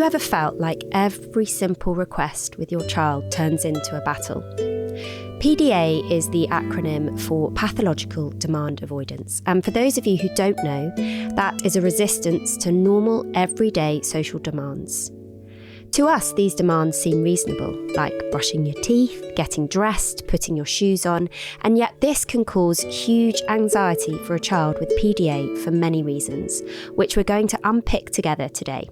ever felt like every simple request with your child turns into a battle? PDA is the acronym for Pathological Demand Avoidance. And for those of you who don't know, that is a resistance to normal, everyday social demands. To us, these demands seem reasonable, like brushing your teeth, getting dressed, putting your shoes on, and yet this can cause huge anxiety for a child with PDA for many reasons, which we're going to unpick together today.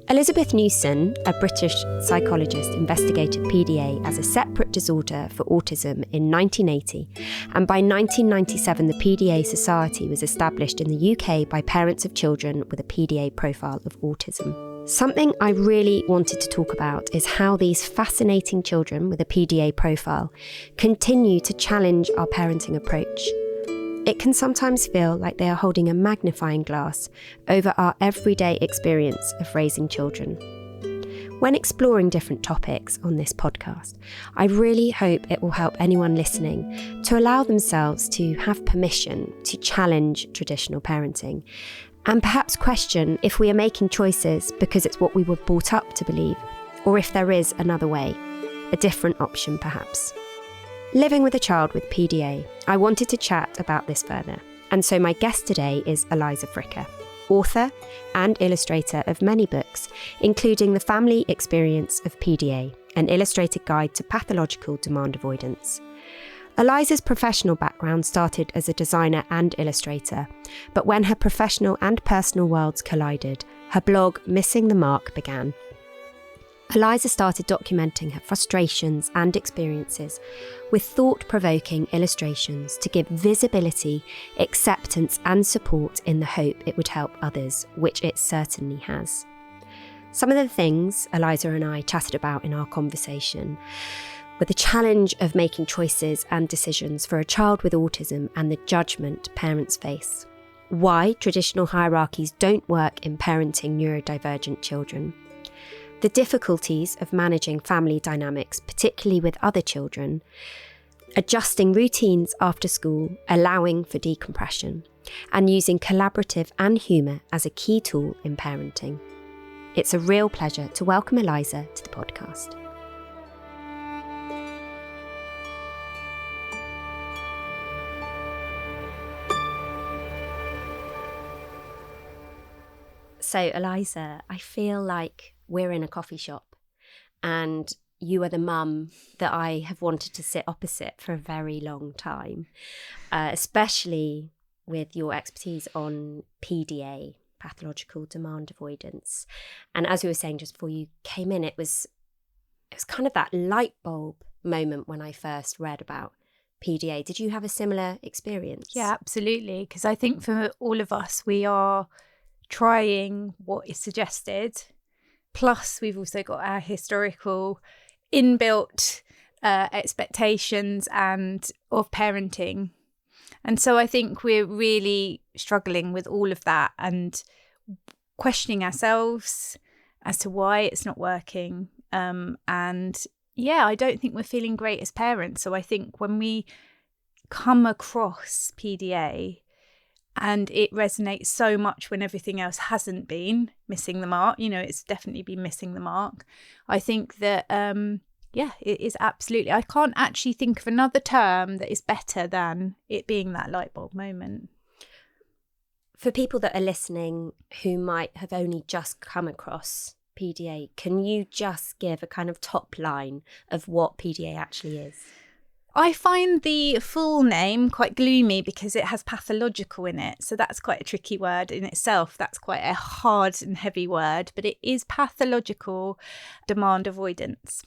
Elizabeth Newson, a British psychologist, investigated PDA as a separate disorder for autism in 1980, and by 1997 the PDA Society was established in the UK by parents of children with a PDA profile of autism. Something I really wanted to talk about is how these fascinating children with a PDA profile continue to challenge our parenting approach. It can sometimes feel like they are holding a magnifying glass over our everyday experience of raising children. When exploring different topics on this podcast, I really hope it will help anyone listening to allow themselves to have permission to challenge traditional parenting and perhaps question if we are making choices because it's what we were brought up to believe, or if there is another way, a different option perhaps. Living with a child with PDA, I wanted to chat about this further, and so my guest today is Eliza Fricker, author and illustrator of many books, including The Family Experience of PDA, an illustrated guide to pathological demand avoidance. Eliza's professional background started as a designer and illustrator, but when her professional and personal worlds collided, her blog Missing the Mark began. Eliza started documenting her frustrations and experiences with thought-provoking illustrations to give visibility, acceptance and support in the hope it would help others, which it certainly has. Some of the things Eliza and I chatted about in our conversation were the challenge of making choices and decisions for a child with autism and the judgment parents face, why traditional hierarchies don't work in parenting neurodivergent children, the difficulties of managing family dynamics, particularly with other children, adjusting routines after school, allowing for decompression, and using collaborative and humour as a key tool in parenting. It's a real pleasure to welcome Eliza to the podcast. So, Eliza, I feel like we're in a coffee shop and you are the mum that I have wanted to sit opposite for a very long time, especially with your expertise on PDA, pathological demand avoidance. And as you were saying just before you came in, it was kind of that light bulb moment when I first read about PDA. Did you have a similar experience? Yeah, absolutely. Because I think for all of us, we are trying what is suggested. Plus, we've also got our historical inbuilt expectations and of parenting. And so I think we're really struggling with all of that and questioning ourselves as to why it's not working. And yeah, I don't think we're feeling great as parents. So I think when we come across PDA, and it resonates so much when everything else hasn't been missing the mark. You know, it's definitely been missing the mark. I think that, it is absolutely. I can't actually think of another term that is better than it being that light bulb moment. For people that are listening who might have only just come across PDA, can you just give a kind of top line of what PDA actually is? I find the full name quite gloomy because it has pathological in it. So that's quite a tricky word in itself. That's quite a hard and heavy word, but it is pathological demand avoidance.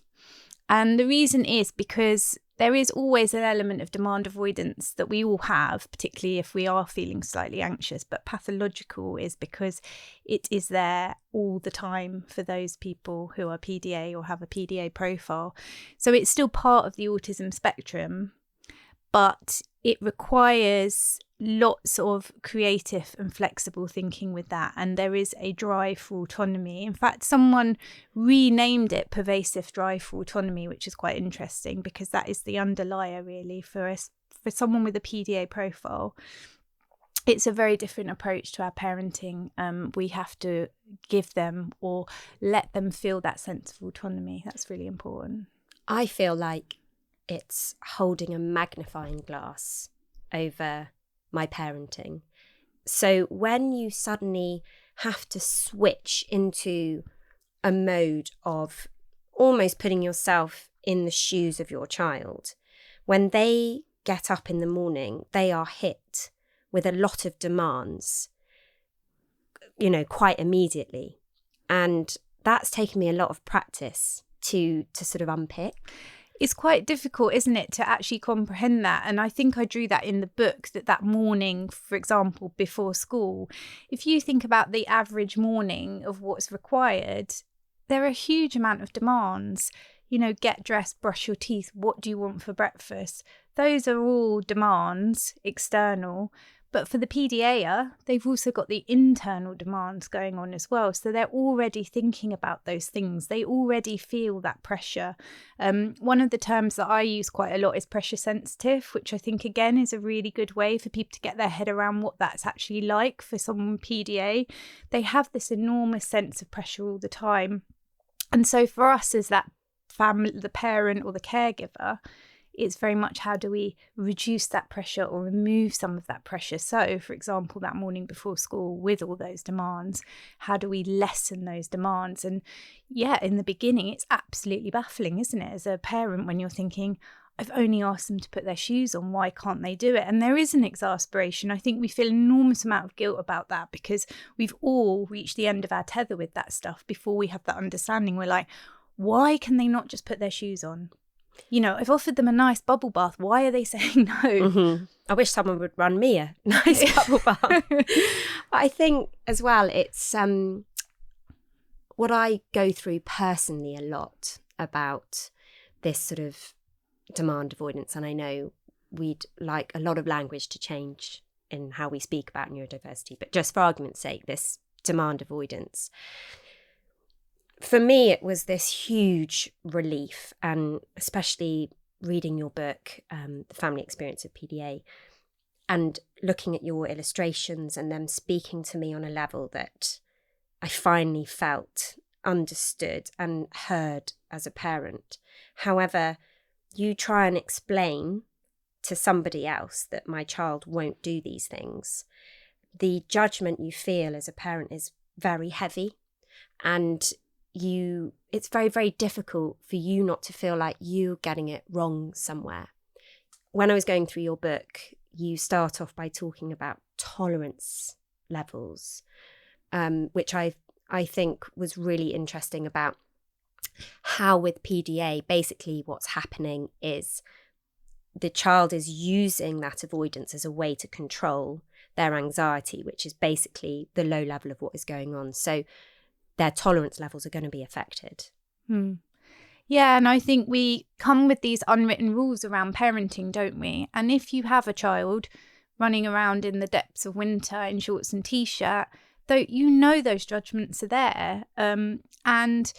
And the reason is because there is always an element of demand avoidance that we all have, particularly if we are feeling slightly anxious. But pathological is because it is there all the time for those people who are PDA or have a PDA profile. So it's still part of the autism spectrum, but it requires lots of creative and flexible thinking with that. And there is a drive for autonomy. In fact, someone renamed it pervasive drive for autonomy, which is quite interesting because that is the underlier really for someone with a PDA profile. it's a very different approach to our parenting. We have to give them or let them feel that sense of autonomy. That's really important. I feel like it's holding a magnifying glass over my parenting. So when you suddenly have to switch into a mode of almost putting yourself in the shoes of your child, when they get up in the morning, they are hit with a lot of demands, quite immediately. And that's taken me a lot of practice to sort of unpick. It's quite difficult, isn't it, to actually comprehend that? And I think I drew that in the book, that morning, for example, before school. If you think about the average morning of what's required, there are a huge amount of demands. Get dressed, brush your teeth, what do you want for breakfast? Those are all demands, external. But for the PDAer, they've also got the internal demands going on as well. So they're already thinking about those things. They already feel that pressure. One of the terms that I use quite a lot is pressure sensitive, which I think, again, is a really good way for people to get their head around what that's actually like for someone with PDA. They have this enormous sense of pressure all the time. And so for us as that family, the parent or the caregiver, it's very much how do we reduce that pressure or remove some of that pressure. So, for example, that morning before school with all those demands, how do we lessen those demands? And yeah, in the beginning, it's absolutely baffling, isn't it, as a parent, when you're thinking, I've only asked them to put their shoes on, why can't they do it? And there is an exasperation. I think we feel an enormous amount of guilt about that because we've all reached the end of our tether with that stuff before we have that understanding. We're like, why can they not just put their shoes on? I've offered them a nice bubble bath. Why are they saying no? Mm-hmm. I wish someone would run me a nice bubble bath. But I think as well, it's what I go through personally a lot about this sort of demand avoidance. And I know we'd like a lot of language to change in how we speak about neurodiversity, but just for argument's sake, this demand avoidance. For me, it was this huge relief, and especially reading your book, The Family Experience of PDA, and looking at your illustrations and them speaking to me on a level that I finally felt understood and heard as a parent. However, you try and explain to somebody else that my child won't do these things. The judgment you feel as a parent is very heavy, and it's very, very difficult for you not to feel like you're getting it wrong somewhere. When I was going through your book, you start off by talking about tolerance levels, which I think was really interesting about how with PDA, basically what's happening is the child is using that avoidance as a way to control their anxiety, which is basically the low level of what is going on. So their tolerance levels are going to be affected. Yeah, and I think we come with these unwritten rules around parenting, don't we? And if you have a child running around in the depths of winter in shorts and t-shirt, though those judgments are there, and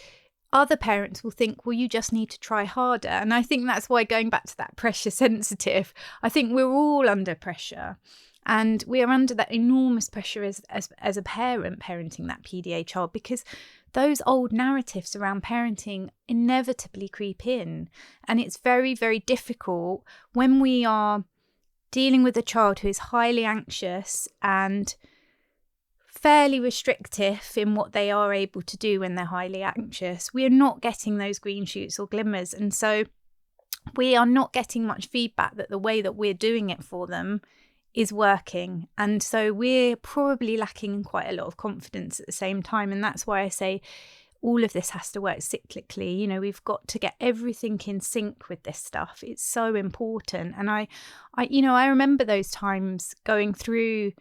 other parents will think, well, you just need to try harder. And I think that's why, going back to that pressure sensitive, I think we're all under pressure. And we are under that enormous pressure as a parent parenting that PDA child, because those old narratives around parenting inevitably creep in. And it's very, very difficult when we are dealing with a child who is highly anxious and fairly restrictive in what they are able to do when they're highly anxious. We are not getting those green shoots or glimmers. And so we are not getting much feedback that the way that we're doing it for them is working. And so we're probably lacking in quite a lot of confidence at the same time. And that's why I say all of this has to work cyclically. We've got to get everything in sync with this stuff. It's so important. And I remember those times going through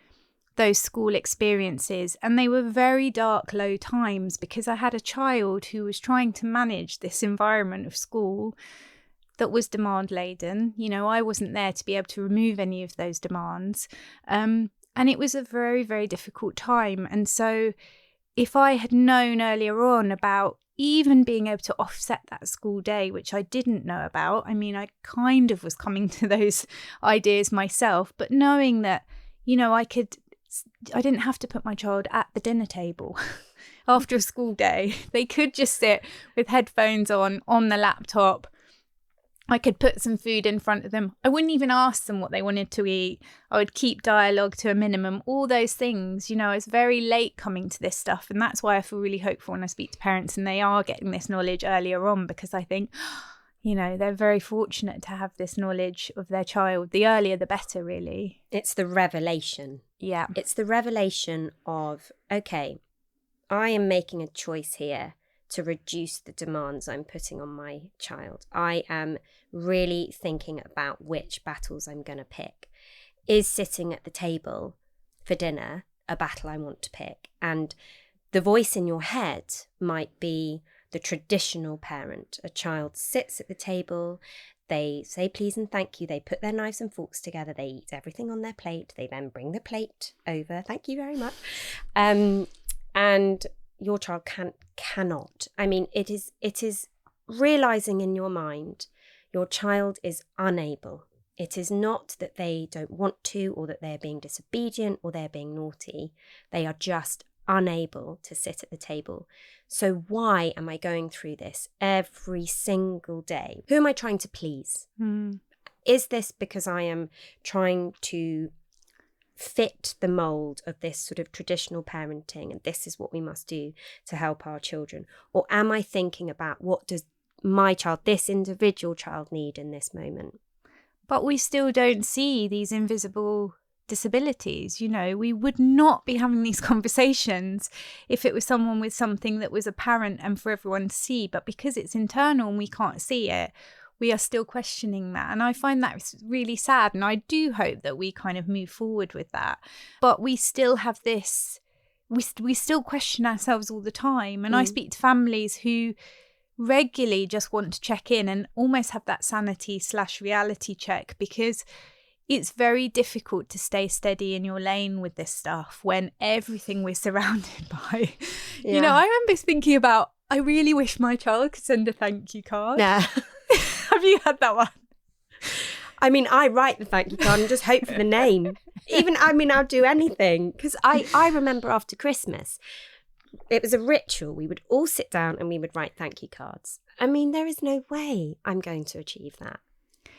those school experiences, and they were very dark, low times, because I had a child who was trying to manage this environment of school that was demand laden. I wasn't there to be able to remove any of those demands. And it was a very, very difficult time. And so if I had known earlier on about even being able to offset that school day, which I didn't know about, I kind of was coming to those ideas myself, but knowing that, I didn't have to put my child at the dinner table after a school day. They could just sit with headphones on the laptop. I could put some food in front of them. I wouldn't even ask them what they wanted to eat. I would keep dialogue to a minimum, all those things. I was very late coming to this stuff. And that's why I feel really hopeful when I speak to parents and they are getting this knowledge earlier on, because I think, they're very fortunate to have this knowledge of their child. The earlier, the better, really. It's the revelation. Yeah. It's the revelation of, okay, I am making a choice here to reduce the demands I'm putting on my child. I am really thinking about which battles I'm going to pick. Is sitting at the table for dinner a battle I want to pick? And the voice in your head might be the traditional parent. A child sits at the table, they say please and thank you, they put their knives and forks together, they eat everything on their plate, they then bring the plate over, thank you very much. And your child cannot. I mean, it is realizing in your mind your child is unable. It is not that they don't want to, or that they're being disobedient, or they're being naughty. They are just unable to sit at the table. So why am I going through this every single day? Who am I trying to please? Is this because I am trying to fit the mold of this sort of traditional parenting, and this is what we must do to help our children? Or am I thinking about what does my child, this individual child, need in this moment? But we still don't see these invisible disabilities. We would not be having these conversations if it was someone with something that was apparent and for everyone to see. But because it's internal and we can't see it, we are still questioning that. And I find that really sad. And I do hope that we kind of move forward with that. But we still have this, we still question ourselves all the time. And I speak to families who regularly just want to check in and almost have that sanity/reality check, because it's very difficult to stay steady in your lane with this stuff when everything we're surrounded by. Yeah. I remember thinking about, I really wish my child could send a thank you card. Yeah. Have you had that one? I mean, I write the thank you card and just hope for the name. I'll do anything. Because I remember after Christmas, it was a ritual. We would all sit down and we would write thank you cards. I mean, there is no way I'm going to achieve that.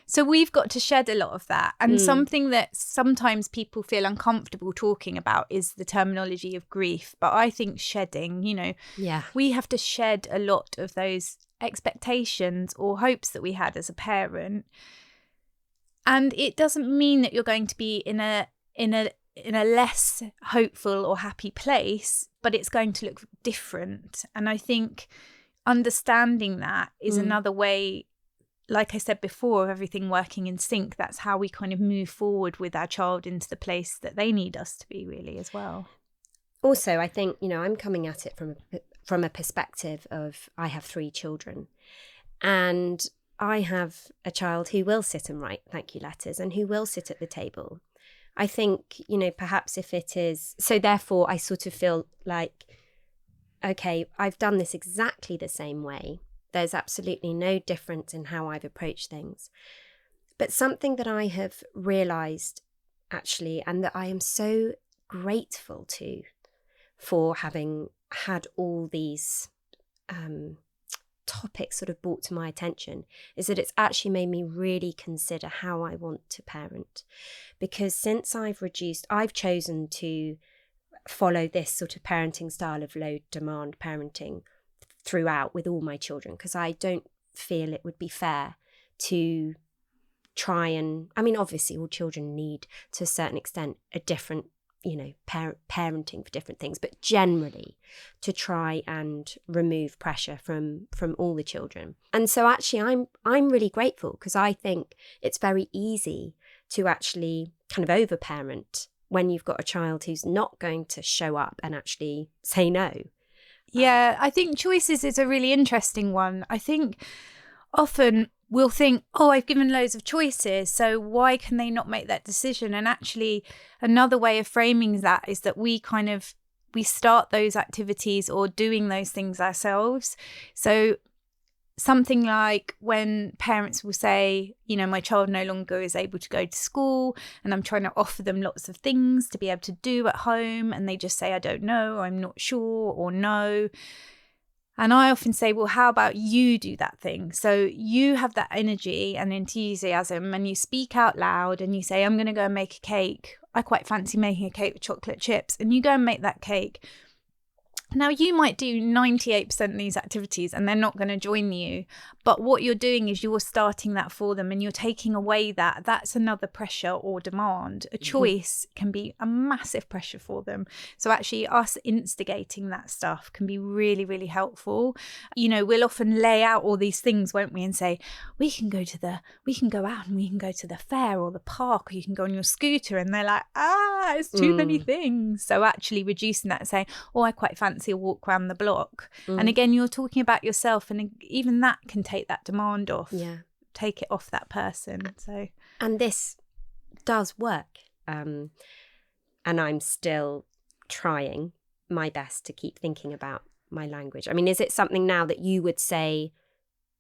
So we've got to shed a lot of that. And something that sometimes people feel uncomfortable talking about is the terminology of grief. But I think shedding, we have to shed a lot of those expectations or hopes that we had as a parent. And it doesn't mean that you're going to be in a less hopeful or happy place, but it's going to look different. And I think understanding that is another way, like I said before, of everything working in sync. That's how we kind of move forward with our child into the place that they need us to be, really, as well. Also, I think, I'm coming at it from a perspective of, I have 3 children, and I have a child who will sit and write thank you letters and who will sit at the table. I think, perhaps if it is, so therefore I sort of feel like, okay, I've done this exactly the same way. There's absolutely no difference in how I've approached things. But something that I have realised, actually, and that I am so grateful to, for having had all these topics sort of brought to my attention, is that it's actually made me really consider how I want to parent. Because since I've chosen to follow this sort of parenting style of low demand parenting throughout with all my children, because I don't feel it would be fair to try and, obviously all children need to a certain extent a different, parenting for different things, but generally to try and remove pressure from all the children. And so actually I'm really grateful, because I think it's very easy to actually kind of overparent when you've got a child who's not going to show up and actually say no. Yeah, I think choices is a really interesting one. I think often we'll think, I've given loads of choices, so why can they not make that decision? And actually, another way of framing that is that we start those activities or doing those things ourselves. So something like when parents will say, you know, my child no longer is able to go to school and I'm trying to offer them lots of things to be able to do at home, and they just say, I don't know, or I'm not sure, or no. And I often say, well, how about you do that thing? So you have that energy and enthusiasm and you speak out loud and you say, I'm going to go and make a cake. I quite fancy making a cake with chocolate chips. And you go and make that cake. Now, you might do 98% of these activities and they're not going to join you. But what you're doing is you're starting that for them and you're taking away that. That's another pressure or demand. A choice can be a massive pressure for them. So actually us instigating that stuff can be really, really helpful. You know, we'll often lay out all these things, won't we? And say, we can go out and we can go to the fair or the park, or you can go on your scooter. And they're like, it's too many things. So actually reducing that and saying, oh, I quite fancy a walk around the block. And again, you're talking about yourself, and even that can take that demand off. Take it off that person. So, and this does work, and I'm still trying my best to keep thinking about my language. I mean, is it something now that you would say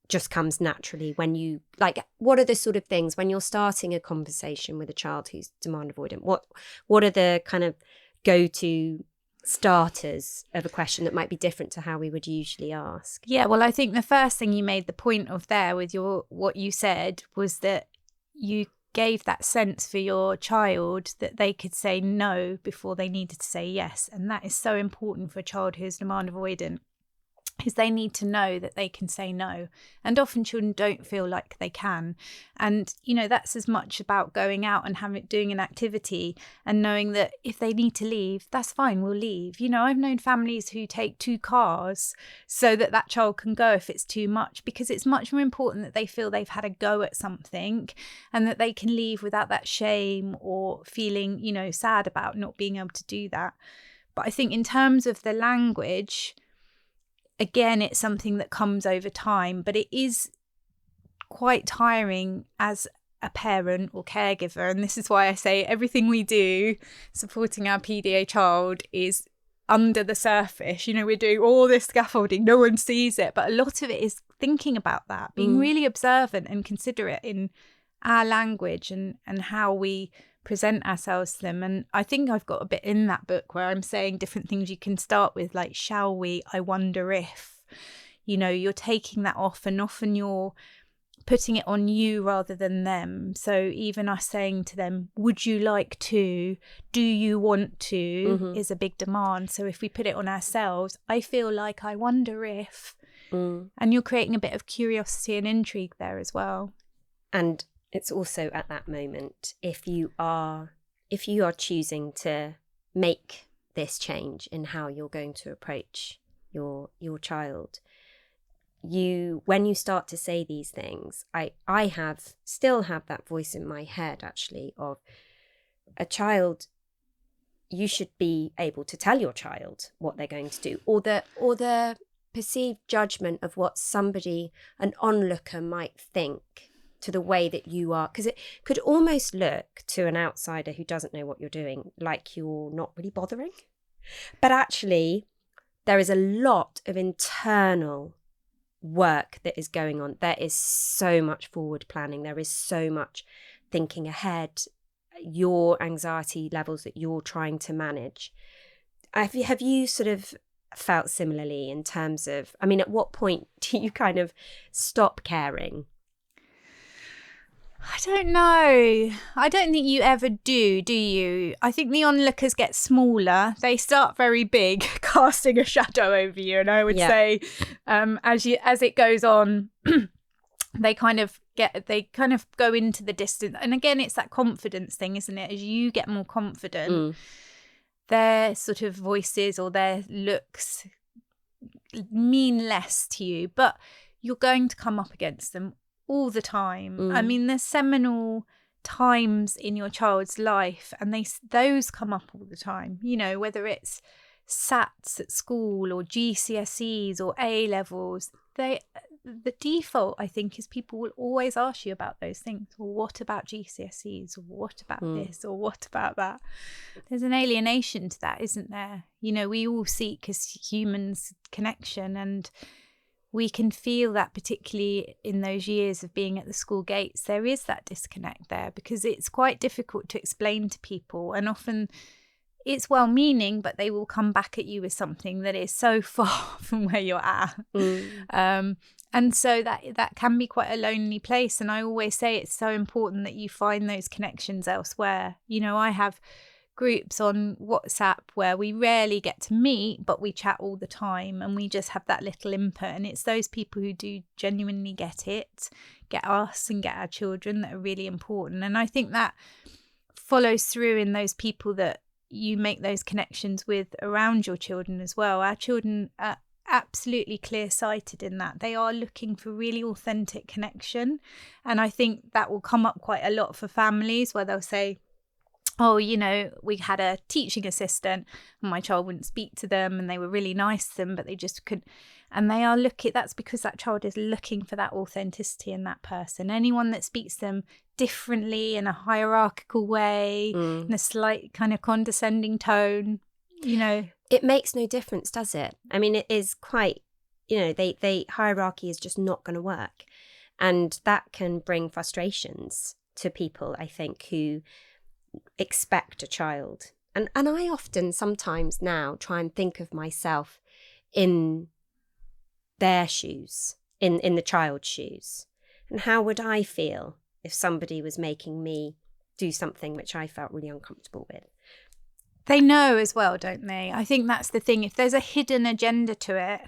just comes naturally when you, like, what are the sort of things when you're starting a conversation with a child who's demand avoidant? What are the kind of go-to starters of a question that might be different to how we would usually ask? Yeah, well, I think the first thing you made the point of there with what you said was that you gave that sense for your child that they could say no before they needed to say yes. And that is so important for a child who's demand avoidant, is they need to know that they can say no. And often children don't feel like they can. And, you know, that's as much about going out and doing an activity and knowing that if they need to leave, that's fine, we'll leave. You know, I've known families who take 2 cars so that that child can go if it's too much, because it's much more important that they feel they've had a go at something and that they can leave without that shame or feeling, you know, sad about not being able to do that. But I think in terms of the language, again, it's something that comes over time, but it is quite tiring as a parent or caregiver. And this is why I say everything we do supporting our PDA child is under the surface. You know, we're doing all this scaffolding, no one sees it, but a lot of it is thinking about that, being really observant and considerate in our language and how we present ourselves to them. And I think I've got a bit in that book where I'm saying different things you can start with, like, shall we, I wonder if, you know, you're taking that off, and often you're putting it on you rather than them. So even us saying to them, would you like to, do you want to, is a big demand. So if we put it on ourselves, I feel like, I wonder if, and you're creating a bit of curiosity and intrigue there as well. And it's also at that moment, if you are choosing to make this change in how you're going to approach your child, when you start to say these things, I still have that voice in my head, actually, of a child. You should be able to tell your child what they're going to do, or the perceived judgment of what an onlooker might think to the way that you are, because it could almost look to an outsider who doesn't know what you're doing like you're not really bothering. But actually, there is a lot of internal work that is going on. There is so much forward planning. There is so much thinking ahead, your anxiety levels that you're trying to manage. Have you sort of felt similarly in terms of, I mean, at what point do you kind of stop caring? I don't know. I don't think you ever do you? I think the onlookers get smaller. They start very big, casting a shadow over you. And I would say, as it goes on, they kind of go into the distance. And again, it's that confidence thing, isn't it? As you get more confident, their sort of voices or their looks mean less to you, but you're going to come up against them all the time. I mean, there's seminal times in your child's life, and those come up all the time, you know, whether it's SATs at school or GCSEs or A levels. The default, I think, is people will always ask you about those things. Well, what about GCSEs? Or what about this? Or what about that? There's an alienation to that, isn't there? You know, we all seek as humans connection, and we can feel that, particularly in those years of being at the school gates, there is that disconnect there, because it's quite difficult to explain to people, and often it's well-meaning, but they will come back at you with something that is so far from where you're at. And so that can be quite a lonely place. And I always say it's so important that you find those connections elsewhere. You know, I have groups on WhatsApp where we rarely get to meet, but we chat all the time, and we just have that little input. And it's those people who do genuinely get it, get us and get our children, that are really important. And I think that follows through in those people that you make those connections with around your children as well. Our children are absolutely clear-sighted in that. They are looking for really authentic connection. And I think that will come up quite a lot for families, where they'll say, oh, you know, we had a teaching assistant and my child wouldn't speak to them, and they were really nice to them, but they just couldn't. And they are that's because that child is looking for that authenticity in that person. Anyone that speaks to them differently, in a hierarchical way, in a slight kind of condescending tone, you know. It makes no difference, does it? I mean, it is quite, you know, they hierarchy is just not going to work. And that can bring frustrations to people, I think, who expect a child. And I often sometimes now try and think of myself in their shoes, in the child's shoes. And how would I feel if somebody was making me do something which I felt really uncomfortable with? They know as well, don't they? I think that's the thing. If there's a hidden agenda to it,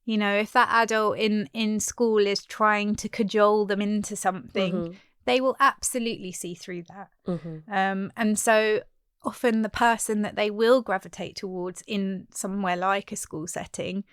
you know, if that adult in school is trying to cajole them into something, they will absolutely see through that. And so often the person that they will gravitate towards in somewhere like a school setting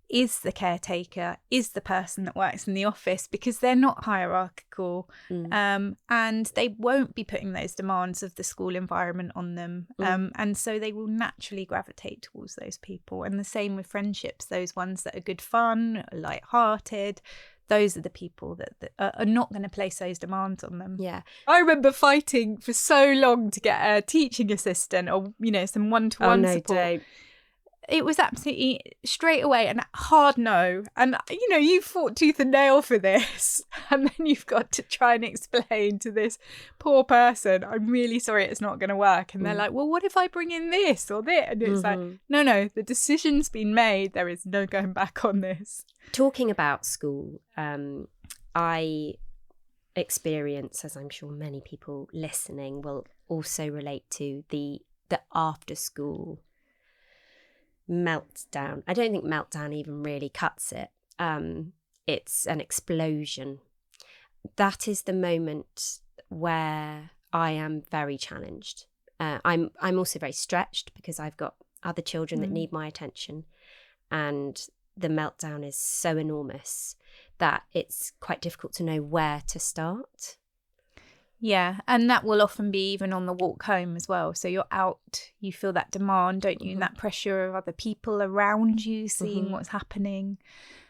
is the caretaker, is the person that works in the office, because they're not hierarchical, and they won't be putting those demands of the school environment on them. And so they will naturally gravitate towards those people. And the same with friendships, those ones that are good fun, light-hearted, those are the people that are not going to place those demands on them. Yeah. I remember fighting for so long to get a teaching assistant, or, you know, some one-to-one support. Don't. It was absolutely straight away a hard no. And, you know, you fought tooth and nail for this. And then you've got to try and explain to this poor person, I'm really sorry, it's not going to work. And they're like, well, what if I bring in this or that? And it's like, no, the decision's been made. There is no going back on this. Talking about school, I experience, as I'm sure many people listening will also relate to, the after school meltdown. I don't think meltdown even really cuts it. It's an explosion. That is the moment where I am very challenged. I'm also very stretched because I've got other children that need my attention, and the meltdown is so enormous that it's quite difficult to know where to start. Yeah, and that will often be even on the walk home as well. So you're out, you feel that demand, don't you? And that pressure of other people around you seeing what's happening.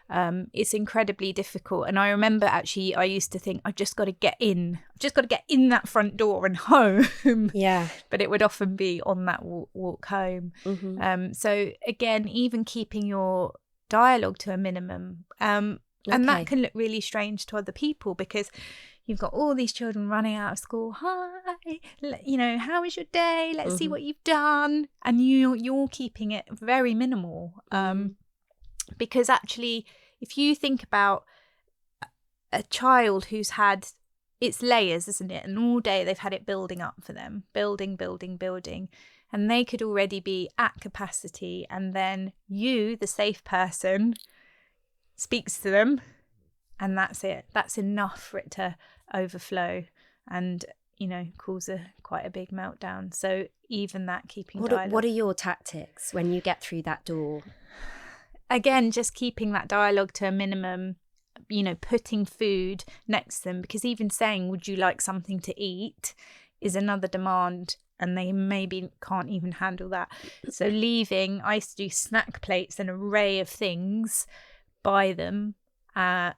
It's incredibly difficult. And I remember actually I used to think, I've just got to get in. I've just got to get in that front door and home. Yeah. But it would often be on that walk home. So again, even keeping your dialogue to a minimum. And that can look really strange to other people, because you've got all these children running out of school. Hi, you know, how was your day? Let's see what you've done. And you're keeping it very minimal. Because actually, if you think about a child who's had, it's layers, isn't it? And all day they've had it building up for them, building. And they could already be at capacity. And then you, the safe person, speaks to them. And that's it. That's enough for it to overflow and, you know, cause quite a big meltdown. So even that, keeping dialogue. What are your tactics when you get through that door? Again, just keeping that dialogue to a minimum, you know, putting food next to them, because even saying, would you like something to eat, is another demand, and they maybe can't even handle that. So leaving, I used to do snack plates, an array of things by them.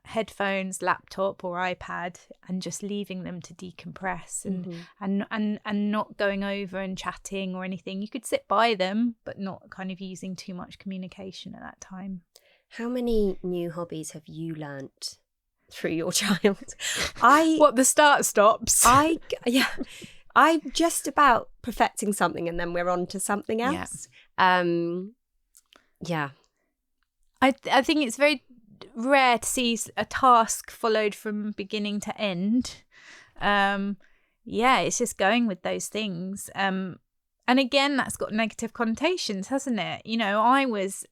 Headphones, laptop or iPad, and just leaving them to decompress and not going over and chatting or anything. You could sit by them, but not kind of using too much communication at that time. How many new hobbies have you learnt through your child? What, the start stops? I'm just about perfecting something and then we're on to something else. Yeah. I think it's very rare to see a task followed from beginning to end. It's just going with those things. And again, that's got negative connotations, hasn't it? You know, I was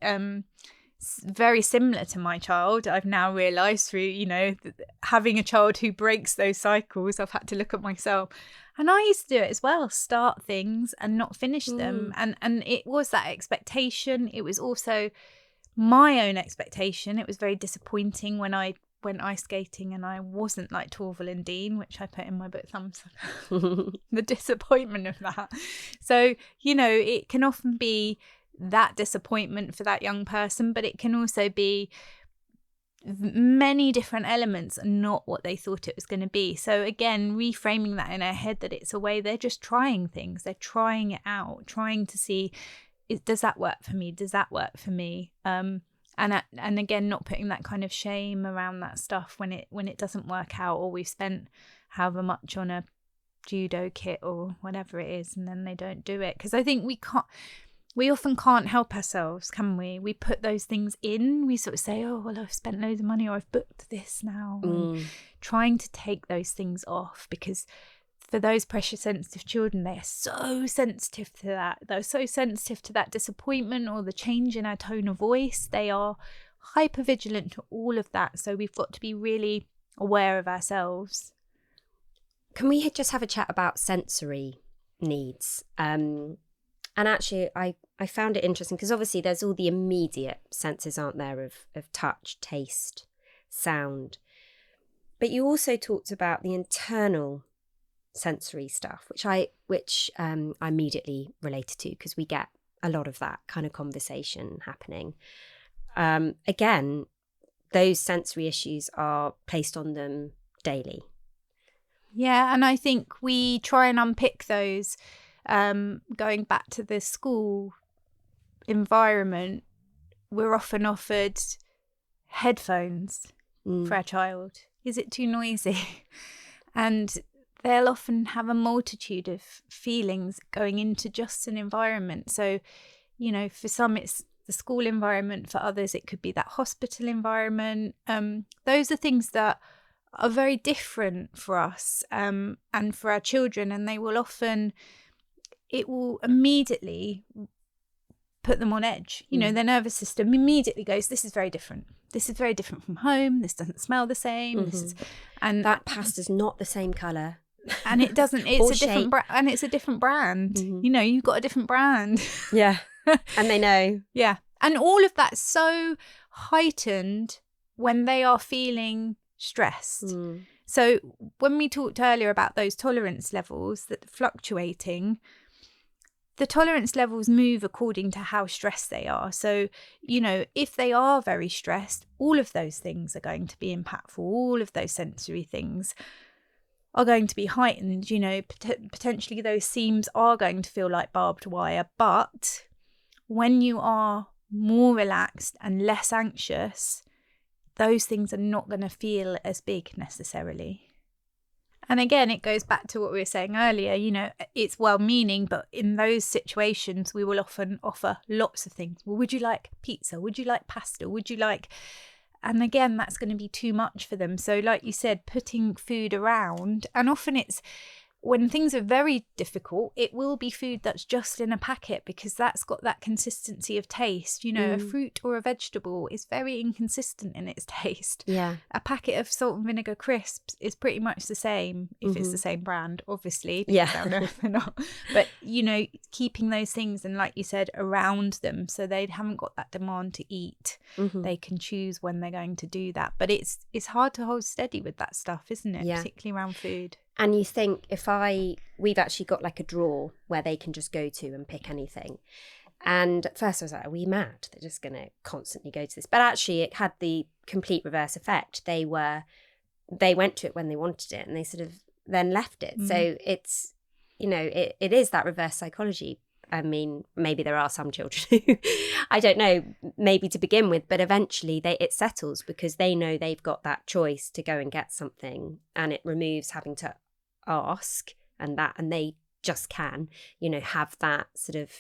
very similar to my child. I've now realised through, you know, having a child who breaks those cycles, I've had to look at myself. And I used to do it as well, start things and not finish them. And it was that expectation. It was also my own expectation. It was very disappointing when I went ice skating and I wasn't like Torval and Dean, which I put in my book thumbs. The disappointment of that. So, you know, it can often be that disappointment for that young person, but it can also be many different elements and not what they thought it was going to be. So again, reframing that in our head that it's a way they're just trying things, they're trying it out, trying to see, does that work for me? Does that work for me? And again, not putting that kind of shame around that stuff when it doesn't work out, or we've spent however much on a judo kit or whatever it is, and then they don't do it. Because I think we often can't help ourselves, can we? We put those things in. We sort of say, oh, well, I've spent loads of money, or I've booked this now. And trying to take those things off, because for those pressure sensitive children, they are so sensitive to that. They're so sensitive to that disappointment or the change in our tone of voice. They are hyper vigilant to all of that. So we've got to be really aware of ourselves. Can we just have a chat about sensory needs? And actually, I found it interesting because obviously there's all the immediate senses, aren't there, of touch, taste, sound. But you also talked about the internal sensory stuff, which I immediately related to, because we get a lot of that kind of conversation happening. Again, those sensory issues are placed on them daily. Yeah, and I think we try and unpick those. Going back to the school environment, we're often offered headphones for our child. Is it too noisy? And they'll often have a multitude of feelings going into just an environment. So, you know, for some it's the school environment, for others it could be that hospital environment. Those are things that are very different for us and for our children, and they will often, it will immediately put them on edge. You know, their nervous system immediately goes, this is very different. This is very different from home. This doesn't smell the same. And that pasta's not the same colour. And it doesn't, it's a different and it's a different brand. You know, you've got a different brand. Yeah. And they know. Yeah. And all of that's so heightened when they are feeling stressed. So when we talked earlier about those tolerance levels that are fluctuating, the tolerance levels move according to how stressed they are. So, you know, if they are very stressed, all of those things are going to be impactful. All of those sensory things are going to be heightened. You know, potentially those seams are going to feel like barbed wire. But when you are more relaxed and less anxious, those things are not going to feel as big necessarily. And again, it goes back to what we were saying earlier, you know, it's well-meaning, but in those situations, we will often offer lots of things. Well, would you like pizza? Would you like pasta? Would you like... And again, that's going to be too much for them. So like you said, putting food around, and often it's, when things are very difficult, it will be food that's just in a packet, because that's got that consistency of taste. You know, a fruit or a vegetable is very inconsistent in its taste. Yeah. A packet of salt and vinegar crisps is pretty much the same, if it's the same brand, obviously. Yeah. I don't know if they're not. But, you know, keeping those things, and like you said, around them, so they haven't got that demand to eat. They can choose when they're going to do that. But it's hard to hold steady with that stuff, isn't it? Yeah. Particularly around food. And you think, we've actually got like a drawer where they can just go to and pick anything. And at first I was like, are we mad? They're just going to constantly go to this. But actually it had the complete reverse effect. They went to it when they wanted it, and they sort of then left it. So it's, you know, it is that reverse psychology. I mean, maybe there are some children who, I don't know, maybe to begin with, but eventually it settles because they know they've got that choice to go and get something, and it removes having to ask and they just can, have that sort of,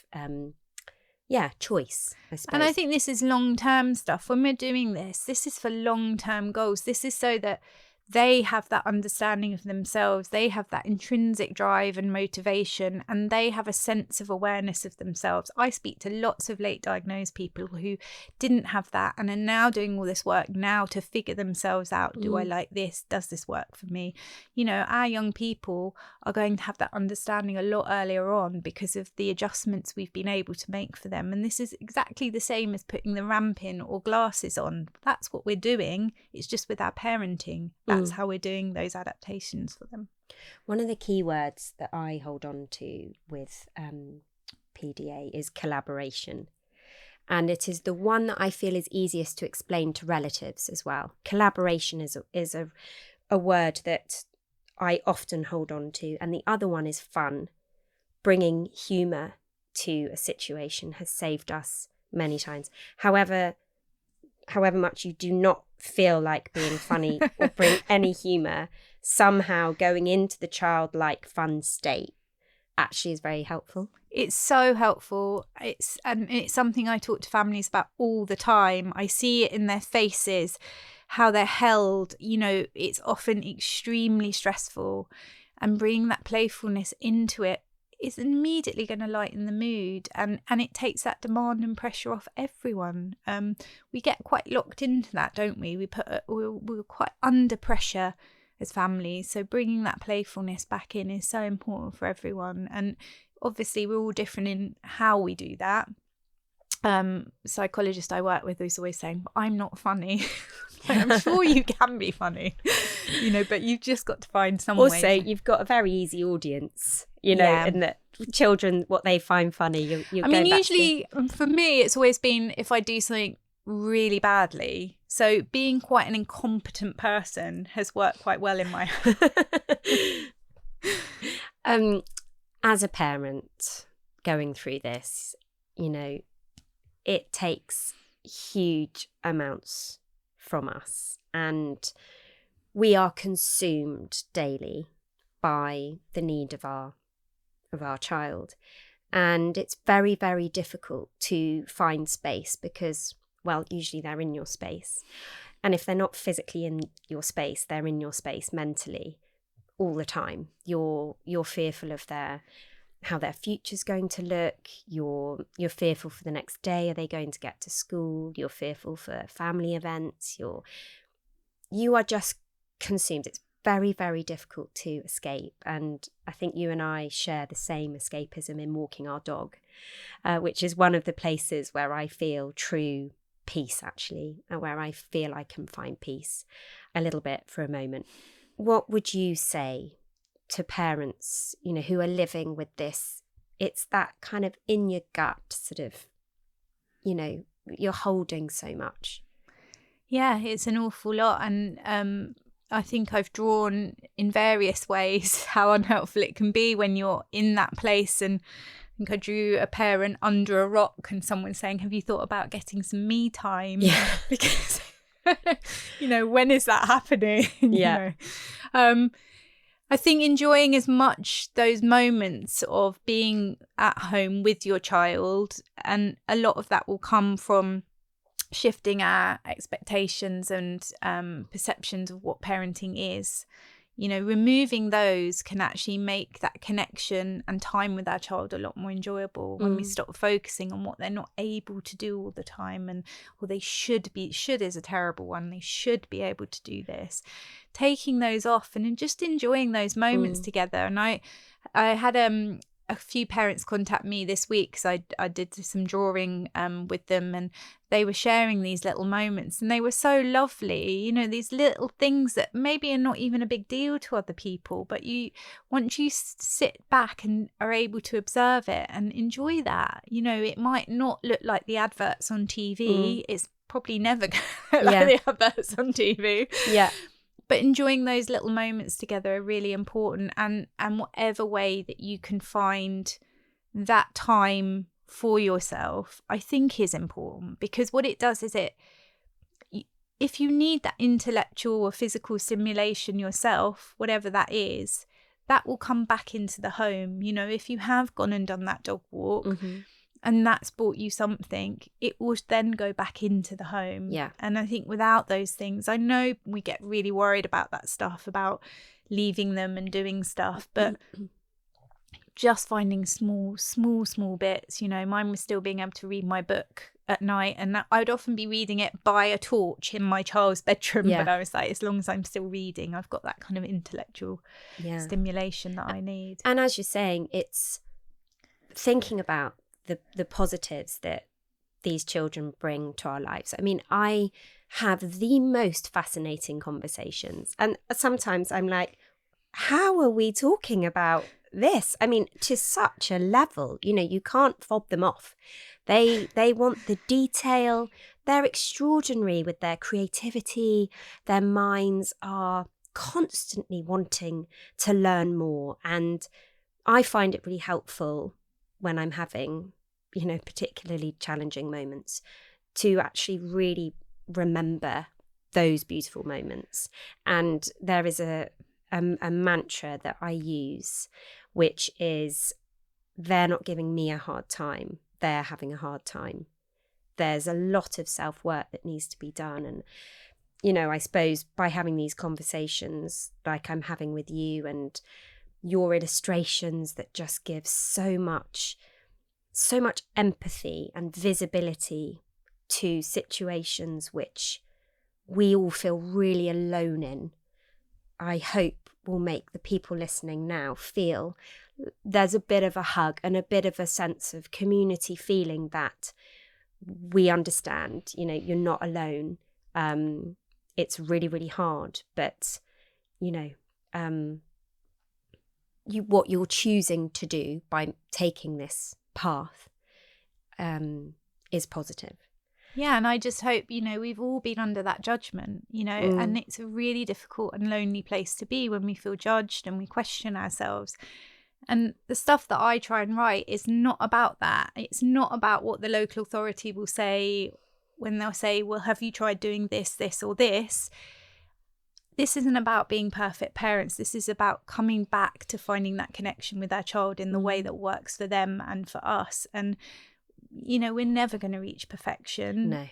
choice, I suppose. And I think this is long-term stuff. When we're doing this is for long-term goals. This is so that they have that understanding of themselves, they have that intrinsic drive and motivation, and they have a sense of awareness of themselves. I speak to lots of late diagnosed people who didn't have that and are now doing all this work now to figure themselves out. Do I like this? Does this work for me? Our young people are going to have that understanding a lot earlier on because of the adjustments we've been able to make for them. And this is exactly the same as putting the ramp in or glasses on. That's what we're doing. It's just with our parenting. That's how we're doing those adaptations for them. One of the key words that I hold on to with PDA is collaboration. And it is the one that I feel is easiest to explain to relatives as well. Collaboration is a word that I often hold on to. And the other one is fun. Bringing humour to a situation has saved us many times. However much you do not feel like being funny or bring any humour, somehow going into the childlike fun state actually is very helpful. It's so helpful. It's something I talk to families about all the time. I see it in their faces, how they're held. It's often extremely stressful, and bringing that playfulness into it is immediately going to lighten the mood, and it takes that demand and pressure off everyone. We get quite locked into that, don't we? We're quite under pressure as families, so bringing that playfulness back in is so important for everyone. And obviously we're all different in how we do that. Psychologist I work with is always saying, but I'm not funny. I'm sure you can be funny, but you've just got to find some way. Also, you've got a very easy audience, and that children, what they find funny, usually for me, it's always been if I do something really badly. So being quite an incompetent person has worked quite well in my as a parent going through this, it takes huge amounts from us, and we are consumed daily by the need of our child, and it's very, very difficult to find space because, well, usually they're in your space, and if they're not physically in your space, they're in your space mentally all the time. You're fearful of how their future's going to look. You're fearful for the next day. Are they going to get to school? You're fearful for family events. You are just consumed. It's very, very difficult to escape. And I think you and I share the same escapism in walking our dog, which is one of the places where I feel true peace, actually, and where I feel I can find peace a little bit for a moment. What would you say to parents, who are living with this? It's that kind of in your gut sort of, you're holding so much. Yeah, it's an awful lot. And I think I've drawn in various ways how unhelpful it can be when you're in that place. And I think I drew a parent under a rock and someone saying, have you thought about getting some me time? Yeah. Because, when is that happening? Yeah. I think enjoying as much those moments of being at home with your child, and a lot of that will come from shifting our expectations and perceptions of what parenting is. Removing those can actually make that connection and time with our child a lot more enjoyable when we stop focusing on what they're not able to do all the time, or they should is a terrible one. They should be able to do this. Taking those off and just enjoying those moments together. And I had a few parents contact me this week because I did some drawing with them, and they were sharing these little moments, and they were so lovely. These little things that maybe are not even a big deal to other people, but once you sit back and are able to observe it and enjoy that, it might not look like the adverts on TV. It's probably never going to look like the adverts on TV. Yeah. But enjoying those little moments together are really important, and whatever way that you can find that time for yourself, I think is important, because what it does is if you need that intellectual or physical stimulation yourself, whatever that is, that will come back into the home. You know, if you have gone and done that dog walk and that's brought you something, it will then go back into the home. Yeah. And I think without those things, I know we get really worried about that stuff, about leaving them and doing stuff, but just finding small bits. You know, mine was still being able to read my book at night, and I'd often be reading it by a torch in my child's bedroom. But I was like, as long as I'm still reading, I've got that kind of intellectual stimulation that I need. And as you're saying, it's thinking about the positives that these children bring to our lives. I mean, I have the most fascinating conversations, and sometimes I'm like, how are we talking about this? I mean, to such a level, you know, you can't fob them off. They want the detail. They're extraordinary with their creativity. Their minds are constantly wanting to learn more. And I find it really helpful when I'm having, you know, particularly challenging moments, to actually really remember those beautiful moments. And there is a mantra that I use, which is, they're not giving me a hard time, they're having a hard time. There's a lot of self-work that needs to be done. And, you know, I suppose by having these conversations like I'm having with you, and your illustrations that just give so much empathy and visibility to situations which we all feel really alone in, I hope will make the people listening now feel there's a bit of a hug and a bit of a sense of community feeling, that we understand, you know, you're not alone. It's really, really hard, but, you know, what you're choosing to do by taking this path is positive. Yeah, and I just hope, you know, we've all been under that judgment, you know, and it's a really difficult and lonely place to be when we feel judged and we question ourselves. And the stuff that I try and write is not about that. It's not about what the local authority will say when they'll say, well, have you tried doing this, or this? This isn't about being perfect parents. This is about coming back to finding that connection with our child in the way that works for them and for us. And, you know, we're never going to reach perfection. No.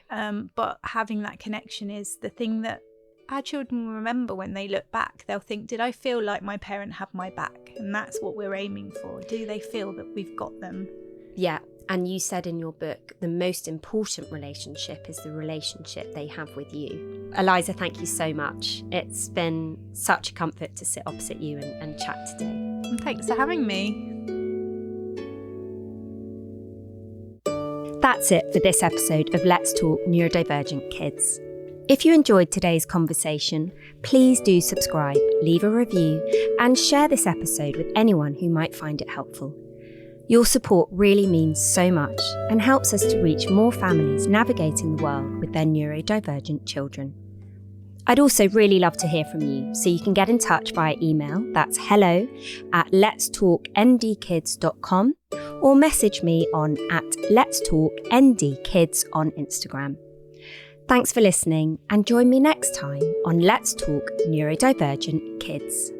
But having that connection is the thing that our children will remember when they look back. They'll think, did I feel like my parent had my back? And that's what we're aiming for. Do they feel that we've got them? Yeah. And you said in your book, the most important relationship is the relationship they have with you. Eliza, thank you so much. It's been such a comfort to sit opposite you and chat today. And thanks for having me. That's it for this episode of Let's Talk Neurodivergent Kids. If you enjoyed today's conversation, please do subscribe, leave a review, and share this episode with anyone who might find it helpful. Your support really means so much and helps us to reach more families navigating the world with their neurodivergent children. I'd also really love to hear from you, so you can get in touch via email, that's hello@letstalkndkids.com, or message me on @letstalkndkids on Instagram. Thanks for listening, and join me next time on Let's Talk Neurodivergent Kids.